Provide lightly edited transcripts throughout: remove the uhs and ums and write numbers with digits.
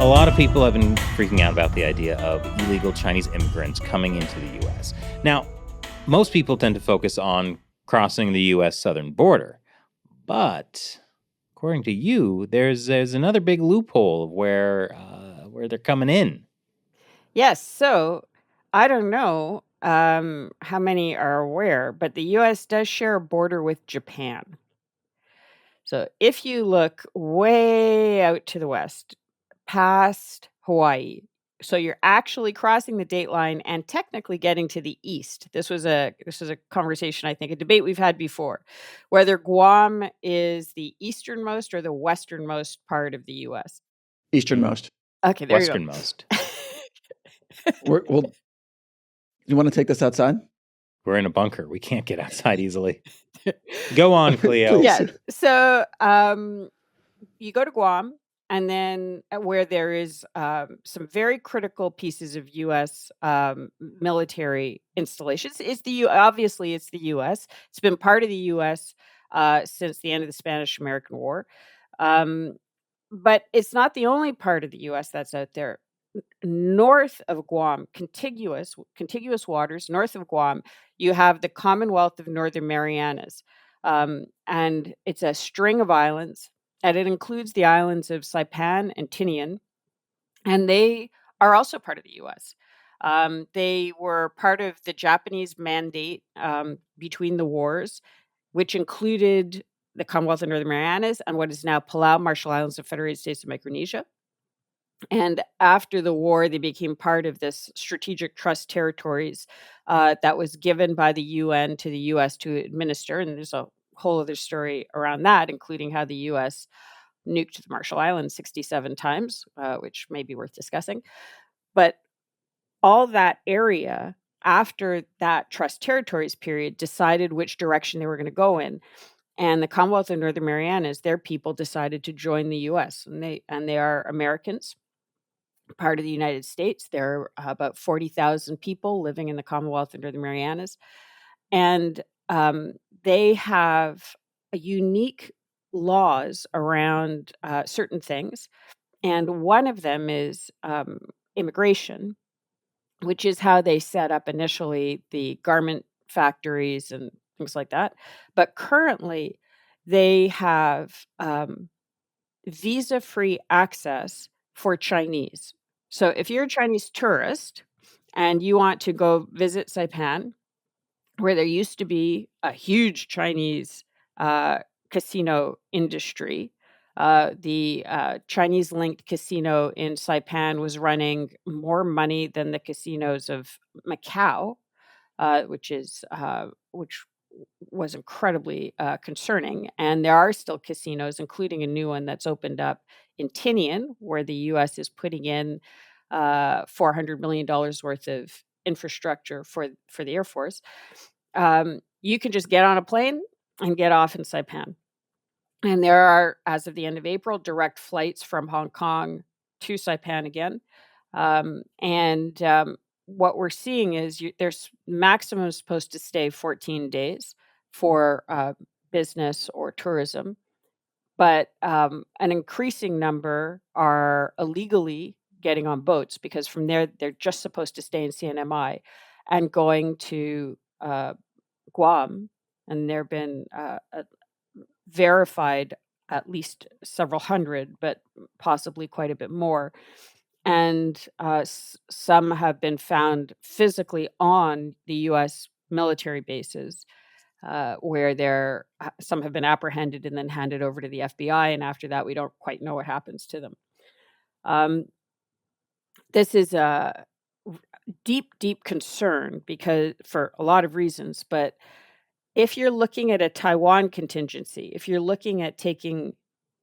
A lot of people have been freaking out about the idea of illegal Chinese immigrants coming into the U.S. Now, most people tend to focus on crossing the U.S. southern border. But according to you, there's another big loophole of where they're coming in. Yes. So I don't know how many are aware, but the U.S. does share a border with Japan. So if you look way out to the west, past Hawaii, so you're actually crossing the date line and technically getting to the east. This was a conversation, I think, a debate we've had before, whether Guam is the easternmost or the westernmost part of the U.S. Easternmost. Okay, there you go. Westernmost. Well, you want to take this outside? We're in a bunker. We can't get outside easily. Go on, Cleo. Please. Yeah. So you go to Guam, and then where there is some very critical pieces of U.S. Military installations. Obviously it's the U.S. It's been part of the U.S. Since the end of the Spanish-American War, but it's not the only part of the U.S. that's out there. North of Guam, contiguous waters north of Guam, you have the Commonwealth of Northern Marianas, and it's a string of islands, and it includes the islands of Saipan and Tinian, and they are also part of the U.S. They were part of the Japanese mandate between the wars, which included the Commonwealth of Northern Marianas and what is now Palau, Marshall Islands, and Federated States of Micronesia. And after the war, they became part of this strategic trust territories that was given by the UN to the U.S. to administer. And there's a whole other story around that, including how the U.S. nuked the Marshall Islands 67 times, which may be worth discussing. But all that area, after that trust territories period, decided which direction they were going to go in. And the Commonwealth of Northern Marianas, their people decided to join the U.S. And they are Americans, part of the United States. There are about 40,000 people living in the Commonwealth of Northern Marianas. And they have unique laws around certain things. And one of them is immigration, which is how they set up initially the garment factories and things like that. But currently, they have visa-free access for Chinese. So if you're a Chinese tourist and you want to go visit Saipan, where there used to be a huge Chinese casino industry, the Chinese-linked casino in Saipan was running more money than the casinos of Macau, which was incredibly concerning. And there are still casinos, including a new one that's opened up in Tinian, where the U.S. is putting in $400 million worth of infrastructure for the Air Force. You can just get on a plane and get off in Saipan. And there are, as of the end of April, direct flights from Hong Kong to Saipan again. What we're seeing is there's maximum supposed to stay 14 days for business or tourism, but an increasing number are illegally getting on boats, because from there they're just supposed to stay in CNMI and going to Guam, and there have been verified at least several hundred, but possibly quite a bit more. And some have been found physically on the U.S. military bases, where some have been apprehended and then handed over to the FBI. And after that, we don't quite know what happens to them. This is a deep, deep concern because for a lot of reasons. But if you're looking at a Taiwan contingency, if you're looking at taking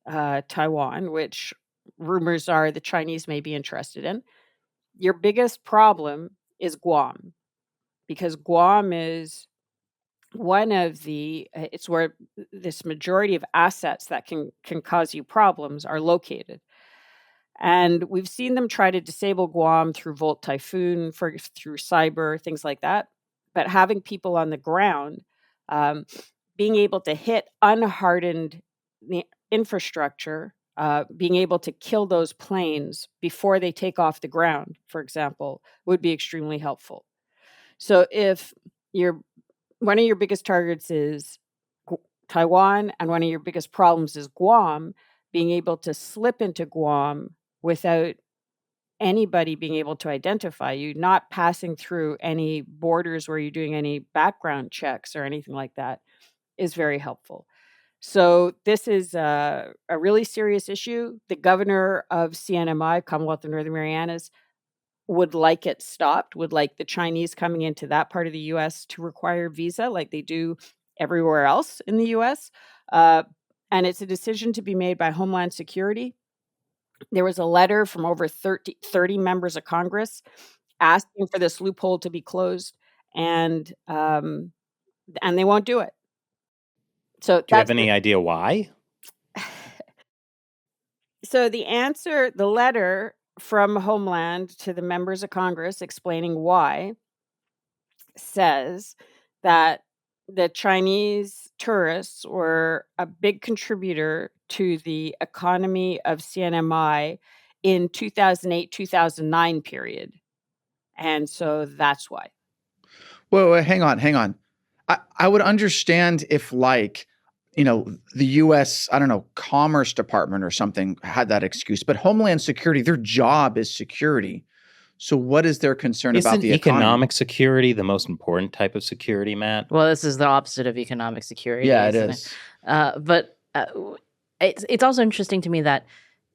Taiwan, which rumors are the Chinese may be interested in, your biggest problem is Guam, because Guam is one of it's where this majority of assets that can cause you problems are located. And we've seen them try to disable Guam through Volt Typhoon, through cyber, things like that. But having people on the ground, being able to hit unhardened infrastructure being able to kill those planes before they take off the ground, for example, would be extremely helpful. So if one of your biggest targets is Taiwan and one of your biggest problems is Guam, being able to slip into Guam without anybody being able to identify you, not passing through any borders where you're doing any background checks or anything like that, is very helpful. So this is a really serious issue. The governor of CNMI, Commonwealth of Northern Marianas, would like it stopped, would like the Chinese coming into that part of the US to require visa like they do everywhere else in the US. And it's a decision to be made by Homeland Security. There was a letter from over 30 members of Congress asking for this loophole to be closed, and they won't do it. So Do you have any idea why? So the letter from Homeland to the members of Congress explaining why says that the Chinese tourists were a big contributor to the economy of CNMI in 2008-2009 period. And so that's why. Wait, hang on. I would understand if, like, the U.S., I don't know, Commerce Department or something had that excuse, but Homeland Security, their job is security. So what is their concern about the economy? Economic security the most important type of security, Matt? Well, this is the opposite of economic security. Yeah, it isn't is. But it's also interesting to me that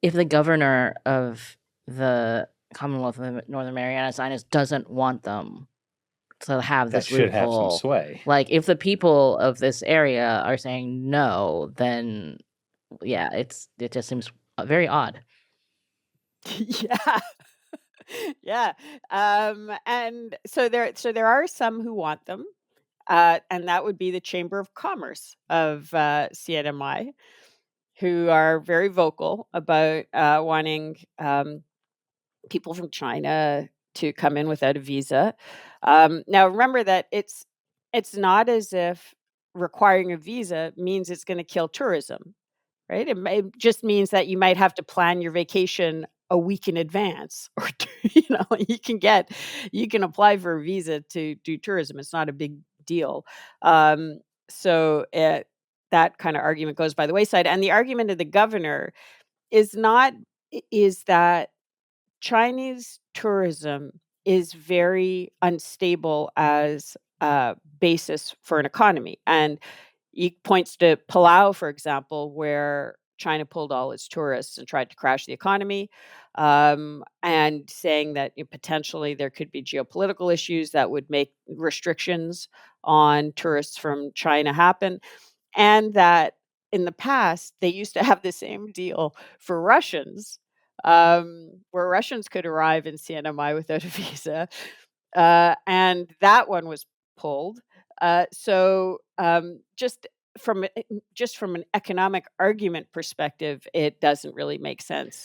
if the governor of the Commonwealth of Northern Marianas Islands doesn't want them to have That this should have some loophole, sway. like if the people of this area are saying no, then yeah, it just seems very odd. Yeah. Yeah. And so there are some who want them. And that would be the Chamber of Commerce of CNMI, who are very vocal about wanting people from China to come in without a visa. Now, remember that it's not as if requiring a visa means it's going to kill tourism, right? It just means that you might have to plan your vacation a week in advance, or you can apply for a visa to do tourism. It's not a big deal. So that kind of argument goes by the wayside. And the argument of the governor is that Chinese tourism is very unstable as a basis for an economy. And he points to Palau, for example, where China pulled all its tourists and tried to crash the economy, and saying that potentially there could be geopolitical issues that would make restrictions on tourists from China happen. And that in the past, they used to have the same deal for Russians, where Russians could arrive in CNMI without a visa. And that one was pulled. So just from an economic argument perspective, it doesn't really make sense.